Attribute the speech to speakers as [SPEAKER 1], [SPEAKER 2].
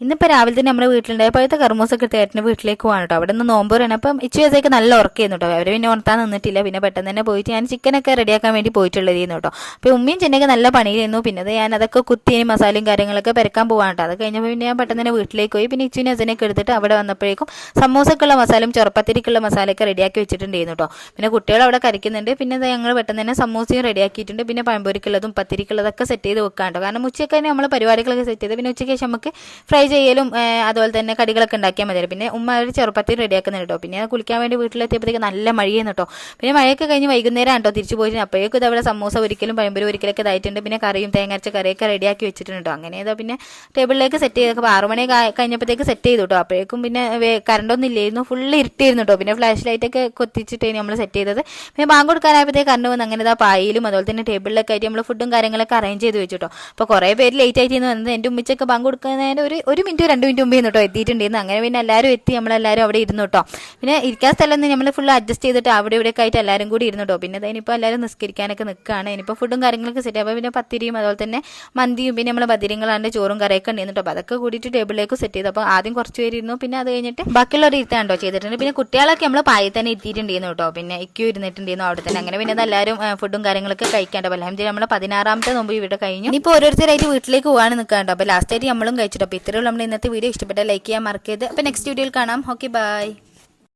[SPEAKER 1] ഇന്നിപ്പോൾ രാവിലെ തന്നെ നമ്മുടെ വീട്ടിലുണ്ടായ പോയത്തെ കർമ്മൂസൊക്കെ എടുത്ത് ഏട്ടൻ്റെ വീട്ടിലേക്ക് പോകാൻ കേട്ടോ. അവിടെ നിന്ന് നോമ്പ് പറയണം. അപ്പം ഇച്ചുവയസ്സൊക്കെ നല്ല ഉറക്കായിരുന്നു കേട്ടോ. അവർ പിന്നെ ഉണർത്താൻ നിന്നിട്ടില്ല. പിന്നെ പെട്ടെന്ന് തന്നെ പോയിട്ട് ഞാൻ ചിക്കനൊക്കെ റെഡിയാക്കാൻ വേണ്ടി പോയിട്ടുള്ളതായിരുന്നു കേട്ടോ. അപ്പോൾ ഉമ്മയും ചെന്നൊക്കെ നല്ല പണിയിലായിരുന്നു. പിന്നെ ഞാൻ അതൊക്കെ കുത്തിയും മസാലയും കാര്യങ്ങളൊക്കെ പെരക്കാൻ പോകാൻ കേട്ടോ. അത് കഴിഞ്ഞപ്പോൾ പിന്നെ ഞാൻ പെട്ടെന്ന് തന്നെ വീട്ടിലേക്ക് പോയി. പിന്നെ ഇച്ചുവിനെ അച്ഛനൊക്കെ എടുത്തിട്ട് അവിടെ വന്നപ്പോഴേക്കും സമൂസക്കുള്ള മസാലയും ചൊറപ്പത്തിരിക്കുള്ള മസാലയൊക്കെ റെഡിയാക്കി വെച്ചിട്ടുണ്ടായിരുന്നു കേട്ടോ. പിന്നെ കുട്ടികൾ അവിടെ കരിക്കുന്നുണ്ട്. പിന്നെ ഞങ്ങൾ പെട്ടെന്ന് തന്നെ സമൂസയും റെഡിയാക്കിയിട്ടുണ്ട്. പിന്നെ പഴംപൊരിക്കുള്ളതും പത്തിരിക്കുള്ളതൊക്കെ സെറ്റ് ചെയ്ത് വെക്കാൻ കേട്ടോ. കാരണം ഉച്ചയ്ക്ക് തന്നെ നമ്മൾ പരിപാടികളൊക്കെ സെറ്റ് ചെയ്ത് പിന്നെ ഉച്ചയ്ക്ക് ശേഷം നമുക്ക് ഫ്രൈ ചെയ്യലും അതുപോലെ തന്നെ കടികളൊക്കെ ഉണ്ടാക്കിയാൽ മതി. പിന്നെ ഉമ്മ ഒരു ചെറുപ്പത്തിൽ റെഡിയാക്കുന്നുണ്ട് കേട്ടോ. പിന്നെ കുളിക്കാൻ വേണ്ടി വീട്ടിലെത്തിയപ്പോഴത്തേക്ക് നല്ല മഴയെന്ന് കേട്ടോ. പിന്നെ മഴയൊക്കെ കഴിഞ്ഞ് വൈകുന്നേരം കേട്ടോ തിരിച്ചു പോയിട്ട് അപ്പോഴേക്കും ഇതവിടെ സമൂസ ഒരിക്കലും പഴംപൊരി ഒരിക്കലൊക്കെ ഇതായിട്ടുണ്ട്. പിന്നെ കറിയും തേങ്ങരച്ച കറിയൊക്കെ റെഡിയാക്കി വെച്ചിട്ടുണ്ട് കേട്ടോ. അങ്ങനെ ഏതാ പിന്നെ ടേബിളിലേക്ക് സെറ്റ് ചെയ്തൊക്കെ 6 മണി കഴിഞ്ഞപ്പോഴത്തേക്ക് സെറ്റ് ചെയ്തു കേട്ടോ. അപ്പോഴേക്കും പിന്നെ കറണ്ടൊന്നും ഇല്ലായിരുന്നു, ഫുള്ള് ഇരുട്ടായിരുന്നു കേട്ടോ. പിന്നെ ഫ്ലാഷ് ലൈറ്റൊക്കെ കൊത്തിച്ചിട്ടാണ് നമ്മൾ സെറ്റ് ചെയ്തത്. പിന്നെ ബാങ്ക് കൊടുക്കാനായപ്പോഴത്തേക്ക് കറണ്ട് വന്ന് അങ്ങനെ ഇതാ പായലും അതുപോലെ തന്നെ ടേബിളിലൊക്കെ ആയിട്ട് നമ്മൾ ഫുഡും കാര്യങ്ങളൊക്കെ അറേഞ്ച് ചെയ്ത് വെച്ചു കേട്ടോ. അപ്പോൾ കുറേ പേര് ലേറ്റ് ആയിട്ട് വന്നത് എൻ്റെ ഉമ്മച്ചൊക്കെ ബാങ്ക് കൊടുക്കുന്നതിന് ഒരു മിനിറ്റ് 2 മിനിറ്റ് മുമ്പേ കേട്ടോ എത്തിയിട്ടുണ്ടായിരുന്നു. അങ്ങനെ പിന്നെ എല്ലാവരും എത്തി, നമ്മളെല്ലാവരും അവിടെ ഇരുന്നു കേട്ടോ. പിന്നെ ഇരിക്കാൻ സ്ഥലമൊന്നും നമ്മൾ ഫുൾ അഡ്ജസ്റ്റ് ചെയ്തിട്ട് അവിടെ ഇവിടെയൊക്കെ ആയിട്ട് എല്ലാവരും കൂടി ഇരുന്നു കേട്ടോ. പിന്നെ ഇനിയിപ്പോൾ എല്ലാവരും നിസ്കരിക്കാനൊക്കെ നിൽക്കുകയാണ്. ഇനിയിപ്പോൾ ഫുഡും കാര്യങ്ങളൊക്കെ സെറ്റ്. അപ്പോൾ പിന്നെ പത്തിരിയും അതുപോലെ തന്നെ മന്തിയും പിന്നെ നമ്മൾ ബദിരങ്ങളാണ്ട് ചോറും കറിയൊക്കെ ഉണ്ടായിരുന്നു കേട്ടോ. അപ്പോൾ അതൊക്കെ കൂടിയിട്ട് ടേബിളിലേക്ക് സെറ്റ് ചെയ്തു. അപ്പോൾ ആദ്യം കുറച്ച് പേര് ഇരുന്നു, പിന്നെ അത് കഴിഞ്ഞിട്ട് ബാക്കിയുള്ളവർ ഇരുത്താണ്ടോ ചെയ്തിട്ടുണ്ട്. പിന്നെ കുട്ടികളൊക്കെ നമ്മൾ പായി തന്നെ ഇരുത്തിയിട്ടുണ്ടായിരുന്നു കേട്ടോ. പിന്നെ ഇക്യു ഇരുന്നിട്ടുണ്ടായിരുന്നു അവിടെ തന്നെ. അങ്ങനെ പിന്നെ എല്ലാവരും ഫുഡും കാര്യങ്ങളൊക്കെ കഴിക്കാണ്ടോ. അൽഹംദുലില്ലാ നമ്മൾ 16ാമത്തെ നോമ്പ് ഇവിടെ കഴിഞ്ഞു. ഇനിയിപ്പോൾ ഓരോരുത്തരായിട്ട് വീട്ടിലേക്ക് പോകാൻ നിൽക്കാണ്ടോ. അപ്പോൾ ലാസ്റ്റ് ആയിട്ട് നമ്മളും കഴിച്ചിട്ടോ. അപ്പോൾ ഇത്രയുള്ള നമ്മുടെ ഇന്നത്തെ വീഡിയോ ഇഷ്ടപ്പെട്ട ലൈക്ക് ചെയ്യാൻ മറക്കരുത്. അപ്പോൾ നെക്സ്റ്റ് വീഡിയോയിൽ കാണാം. Okay, by.